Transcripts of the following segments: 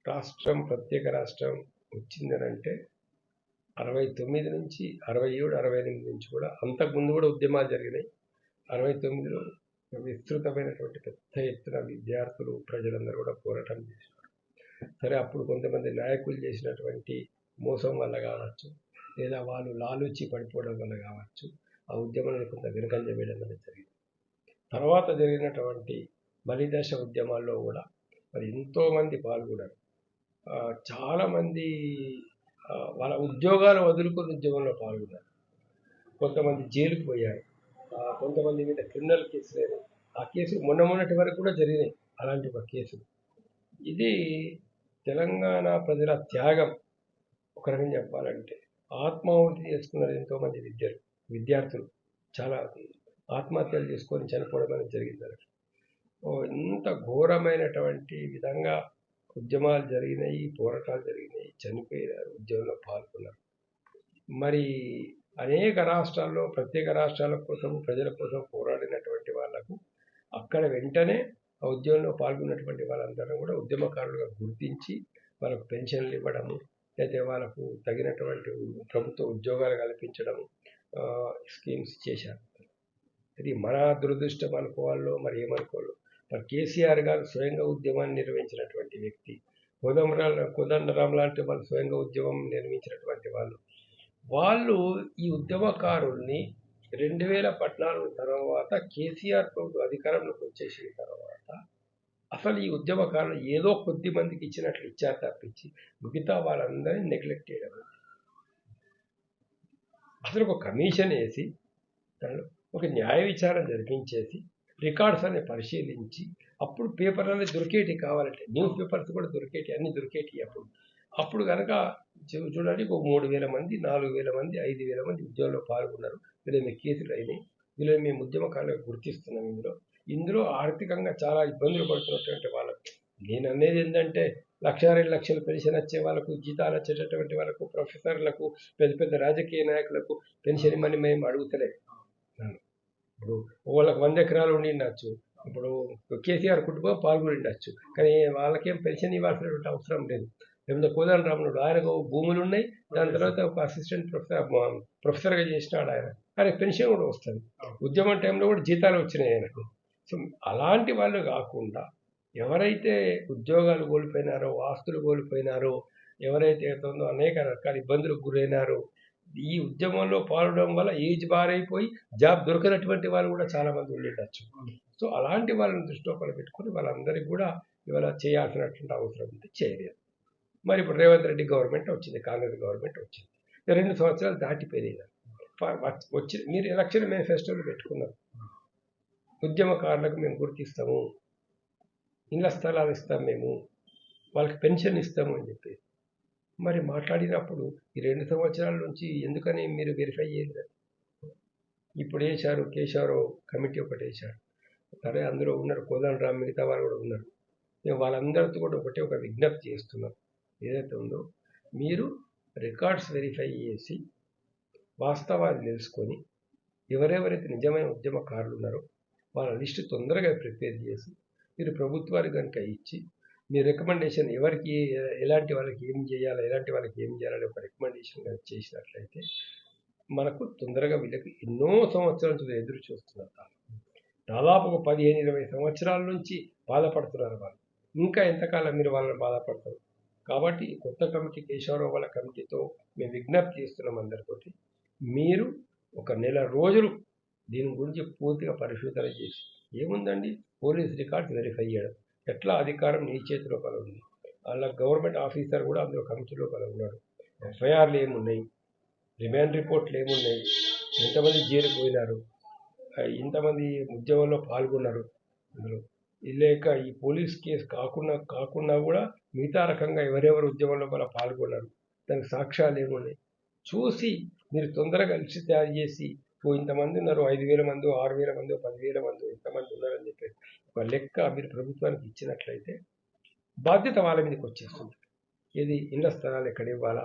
రాష్ట్రం ప్రత్యేక రాష్ట్రం వచ్చిందనంటే 69 నుంచి 67, 68 నుంచి కూడా అంతకుముందు కూడా ఉద్యమాలు జరిగినాయి. 69లో విస్తృతమైనటువంటి పెద్ద ఎత్తున విద్యార్థులు ప్రజలందరూ కూడా పోరాటం చేశారు. సరే, అప్పుడు కొంతమంది నాయకులు చేసినటువంటి మోసం వల్ల కావచ్చు, లేదా వాళ్ళు లాలూచి పడిపోవడం వల్ల కావచ్చు, ఆ ఉద్యమాన్ని కొంత వెనుకంజ వేయడం అనేది జరిగింది. తర్వాత జరిగినటువంటి బలిదశ ఉద్యమాల్లో కూడా మరి ఎంతోమంది పాల్గొన్నారు. చాలామంది వాళ్ళ ఉద్యోగాలు వదులుకొని ఉద్యమంలో పాల్గొన్నారు. కొంతమంది జైలుకు పోయారు, కొంతమంది మీద క్రిమినల్ కేసులు అయినాయి. ఆ కేసులు మొన్నటి వరకు కూడా జరిగినాయి అలాంటి ఒక కేసులు. ఇది తెలంగాణ ప్రజల త్యాగం. ఒక రకంగా చెప్పాలంటే ఆత్మాహుతి చేసుకున్నారు ఎంతోమంది విద్యార్థులు. చాలా ఆత్మహత్యలు చేసుకొని చనిపోవడం అనేది జరిగింది. ఇంత ఘోరమైనటువంటి విధంగా ఉద్యమాలు జరిగినాయి, పోరాటాలు జరిగినాయి, చనిపోయారు, ఉద్యమంలో పాల్గొన్నారు. మరి అనేక రాష్ట్రాల్లో ప్రత్యేక రాష్ట్రాల కోసం ప్రజల కోసం పోరాడినటువంటి వాళ్లకు అక్కడ వెంటనే ఆ ఉద్యమంలో పాల్గొన్నటువంటి వాళ్ళందరూ కూడా ఉద్యమకారులుగా గుర్తించి వాళ్ళకు పెన్షన్లు ఇవ్వడము, అయితే వాళ్ళకు తగినటువంటి ప్రభుత్వ ఉద్యోగాలు కల్పించడము, స్కీమ్స్ చేశారు. ఇది మన దురదృష్టం అనుకోవాలో మరి ఏమనుకోవాలో. మరి కేసీఆర్ గారు స్వయంగా ఉద్యమాన్ని నిర్వహించినటువంటి వ్యక్తి, కోదండరాం లాంటి వాళ్ళు స్వయంగా ఉద్యమం నిర్మించినటువంటి వాళ్ళు ఈ ఉద్యమకారుల్ని 2014 తర్వాత కేసీఆర్ ప్రభుత్వం అధికారంలోకి వచ్చేసిన తర్వాత అసలు ఈ ఉద్యమకారులు ఏదో కొద్ది మందికి ఇచ్చినట్లు ఇచ్చారు తప్పించి మిగతా వాళ్ళందరినీ నెగ్లెక్ట్ చేయడం. అసలు ఒక కమిషన్ వేసి దానిలో ఒక న్యాయ విచారణ జరిపించేసి రికార్డ్స్ అనే పరిశీలించి అప్పుడు పేపర్లు దొరికేటి, కావాలంటే న్యూస్ పేపర్స్ కూడా దొరికేటి, అన్ని దొరికేటి. అప్పుడు కనుక చూడండి, ఒక 3,000 మంది, 4,000 మంది, 5,000 మంది ఉద్యోగంలో పాల్గొన్నారు. వీళ్ళ మీ కేసులు అయినాయి, వీళ్ళని మేము ఉద్యమకారులకు గుర్తిస్తున్నాం. ఇందులో ఆర్థికంగా చాలా ఇబ్బందులు పడుతున్నటువంటి వాళ్ళకు నేను అనేది ఏంటంటే 1,00,000, 2 లక్షలు పెన్షన్ వచ్చే వాళ్ళకు, జీతాలు వచ్చేటటువంటి వాళ్ళకు, ప్రొఫెసర్లకు, పెద్ద పెద్ద రాజకీయ నాయకులకు పెన్షన్ ఇమ్మని మేము అడుగుతలేదు. ఇప్పుడు వాళ్ళకి 100 ఎకరాలు ఉండి ఉండొచ్చు, ఇప్పుడు కేసీఆర్ కుటుంబం పాల్గొని ఉండొచ్చు, కానీ వాళ్ళకేం పెన్షన్ ఇవ్వాల్సినటువంటి అవసరం లేదు. లేకపోతే కోదండరాముడు ఆయనకు భూములు ఉన్నాయి, దాని తర్వాత ఒక అసిస్టెంట్ ప్రొఫెసర్గా చేసినాడు ఆయనకు పెన్షన్ కూడా వస్తుంది. ఉద్యమం టైంలో కూడా జీతాలు వచ్చినాయి ఆయనకు. సో అలాంటి వాళ్ళు కాకుండా ఎవరైతే ఉద్యోగాలు కోల్పోయినారో, ఆస్తులు కోల్పోయినారో, ఎవరైతే అనేక రకాల ఇబ్బందులకు గురైనారో, ఈ ఉద్యమంలో పాల్గొనడం వల్ల ఏజ్ బారైపోయి జాబ్ దొరకనటువంటి వాళ్ళు కూడా చాలా మంది ఉండేటచ్చు. సో అలాంటి వాళ్ళని దృష్టిలో పెట్టుకుని వాళ్ళందరికీ కూడా ఇవాళ చేయాల్సినటువంటి అవసరం ఉంది, చేయలేదు. మరి ఇప్పుడు రేవంత్ రెడ్డి గవర్నమెంట్ వచ్చింది, కాంగ్రెస్ గవర్నమెంట్ వచ్చింది, 2 సంవత్సరాలు దాటిపోయినాయి. వచ్చి మీరు ఎలక్షన్ మేనిఫెస్టోలు పెట్టుకున్నారు, ఉద్యమకారులకు మేము గుర్తిస్తాము, ఇళ్ల స్థలాలు ఇస్తాం, మేము వాళ్ళకి పెన్షన్ ఇస్తాము అని చెప్పి మరి మాట్లాడినప్పుడు ఈ 2 సంవత్సరాల నుంచి ఎందుకని మీరు వెరిఫై చేయలేదు? ఇప్పుడు వేశారు, కేశవరావు కమిటీ ఒకటి వేశారు. సరే, అందులో ఉన్నారు కోదండరాం, మిగతా వాళ్ళు కూడా ఉన్నారు. మేము వాళ్ళందరితో కూడా ఒక విజ్ఞప్తి చేస్తున్నాం. ఏదైతే ఉందో మీరు రికార్డ్స్ వెరిఫై చేసి వాస్తవాలు తెలుసుకొని ఎవరెవరైతే నిజమైన ఉద్యమకారులు ఉన్నారో వాళ్ళ లిస్టు తొందరగా ప్రిపేర్ చేసి మీరు ప్రభుత్వానికి కనుక ఇచ్చి మీ రికమెండేషన్ ఎవరికి ఎలాంటి వాళ్ళకి ఏం చేయాలి, ఎలాంటి వాళ్ళకి ఏం చేయాలని ఒక రికమెండేషన్ చేసినట్లయితే మనకు తొందరగా వీళ్ళకి ఎన్నో సంవత్సరాల నుంచి ఎదురు చూస్తున్నారు. దాదాపు ఒక 15-20 సంవత్సరాల నుంచి బాధపడుతున్నారు వాళ్ళు. ఇంకా ఎంతకాలం మీరు వాళ్ళని బాధపడతారు? కాబట్టి కొత్త కమిటీ, కేశవరావు వాళ్ళ కమిటీతో మేము విజ్ఞప్తి చేస్తున్నాం అందరితోటి, మీరు ఒక నెల రోజులు దీని గురించి పూర్తిగా పరిశోధన చేసి, ఏముందండి పోలీస్ రికార్డ్స్ వెరిఫై చేయడం, ఎట్లా అధికారం నీ చేతిలో ఉంది, వాళ్ళ గవర్నమెంట్ ఆఫీసర్ కూడా అందులో కమిటీలో ఉన్నాడు, ఎఫ్ఐఆర్లు ఏమున్నాయి, రిమాండ్ రిపోర్ట్లు ఏమున్నాయి, ఎంతమంది జైలుకు పోయినారు, ఇంతమంది ఉద్యమంలో పాల్గొన్నారు, అందులో లేక ఈ పోలీస్ కేసు కాకుండా కూడా మిగతా రకంగా ఎవరెవరు ఉద్యమంలో కూడా పాల్గొన్నారు, దానికి సాక్ష్యాలు ఏమున్నాయి చూసి మీరు తొందరగా లిస్ట్ తయారు చేసి, ఇంతమంది ఉన్నారు, 5,000 మంది, 6,000 మంది, 10,000 మంది, ఇంతమంది ఉన్నారని చెప్పేసి ఒక లెక్క మీరు ప్రభుత్వానికి ఇచ్చినట్లయితే బాధ్యత వాళ్ళ మీదకి వచ్చేస్తుంది. ఇది ఇళ్ల స్థలాలు ఎక్కడ ఇవ్వాలా,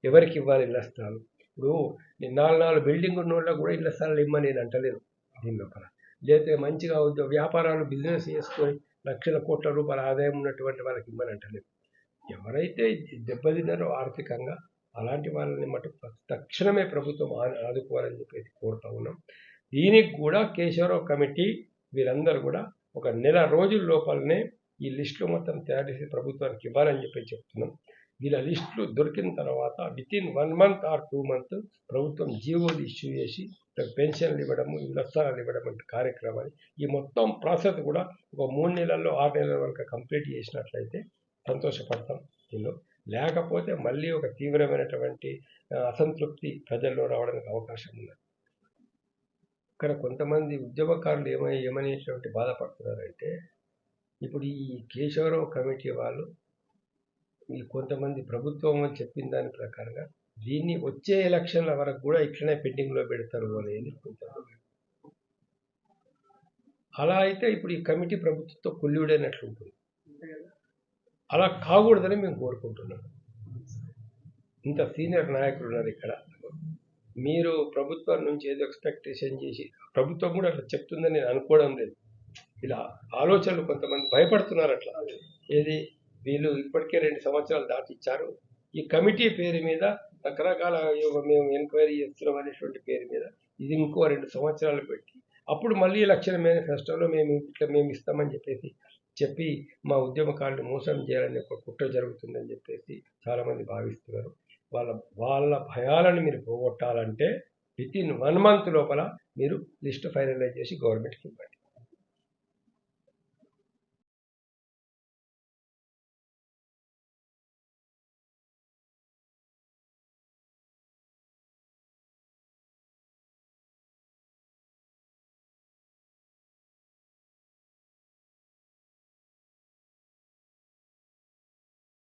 ఎవరికి ఇవ్వాలి ఇళ్ల స్థలాలు. ఇప్పుడు నేను 4 బిల్డింగ్ ఉన్న వాళ్ళకు కూడా ఇళ్ల స్థలాలు ఇమ్మని నేను అంటలేను దీని లోపల. లేకపోతే మంచిగా వ్యాపారాలు బిజినెస్ చేసుకొని లక్షల కోట్ల రూపాయల ఆదాయం ఉన్నటువంటి వాళ్ళకి ఇమ్మని అంటలేదు. ఎవరైతే దెబ్బతిన్నారో ఆర్థికంగా అలాంటి వాళ్ళని మటుకు తక్షణమే ప్రభుత్వం ఆదుకోవాలని చెప్పేసి కోరుతా ఉన్నాం. దీనికి కూడా కేశవరావు కమిటీ వీరందరూ కూడా ఒక నెల రోజుల లోపలనే ఈ లిస్టులు మొత్తం తయారు చేసి ప్రభుత్వానికి ఇవ్వాలని చెప్పి చెప్తున్నాం. వీళ్ళ లిస్టులు దొరికిన తర్వాత వితిన్ 1 month ఆర్ 2 months ప్రభుత్వం జీవోలు ఇష్యూ చేసి పెన్షన్లు ఇవ్వడము, ఇళ్ల స్థలాలు ఇవ్వడం వంటి కార్యక్రమాన్ని ఈ మొత్తం ప్రాసెస్ కూడా ఒక 3 నెలల్లో 6 నెలల వరకు కంప్లీట్ చేసినట్లయితే సంతోషపడతాం. దీనిలో లేకపోతే మళ్ళీ ఒక తీవ్రమైనటువంటి అసంతృప్తి ప్రజల్లో రావడానికి అవకాశం ఉన్నది. ఇక్కడ కొంతమంది ఉద్యమకారులు ఏమనేటువంటి బాధపడుతున్నారంటే, ఇప్పుడు ఈ కేశవరావు కమిటీ వాళ్ళు ఈ కొంతమంది ప్రభుత్వం అని చెప్పిన దాని ప్రకారంగా దీన్ని వచ్చే ఎలక్షన్ల వరకు కూడా ఇట్లనే పెండింగ్లో పెడతారు అనేది కొంతమంది. అలా అయితే ఇప్పుడు ఈ కమిటీ ప్రభుత్వంతో కొల్లివిడైనట్లు ఉంటుంది. అలా కాకూడదని మేము కోరుకుంటున్నాం. ఇంత సీనియర్ నాయకులు ఉన్నారు ఇక్కడ. మీరు ప్రభుత్వం నుంచి ఏదో ఎక్స్పెక్టేషన్ చేసి ప్రభుత్వం కూడా అట్లా చెప్తుందని నేను అనుకోవడం లేదు. ఇలా ఆలోచనలు కొంతమంది భయపడుతున్నారు అట్లా. ఏది వీళ్ళు ఇప్పటికే 2 సంవత్సరాలు దాటిచ్చారు, ఈ కమిటీ పేరు మీద రకరకాల మేము ఎంక్వైరీ చేస్తున్నాం అనేటువంటి పేరు మీద ఇది ఇంకో 2 సంవత్సరాలు పెట్టి అప్పుడు మళ్ళీ ఎలక్షన్ మేనిఫెస్టోలో మేము ఇస్తామని చెప్పి మా ఉద్యమకారులు మోసం చేయాలని ఒక కుట్ర జరుగుతుందని చెప్పేసి చాలామంది భావిస్తున్నారు. వాళ్ళ భయాలను మీరు పోగొట్టాలంటే వితిన్ 1 month లోపల మీరు లిస్ట్ ఫైనలైజ్ చేసి గవర్నమెంట్కి ఇవ్వండి.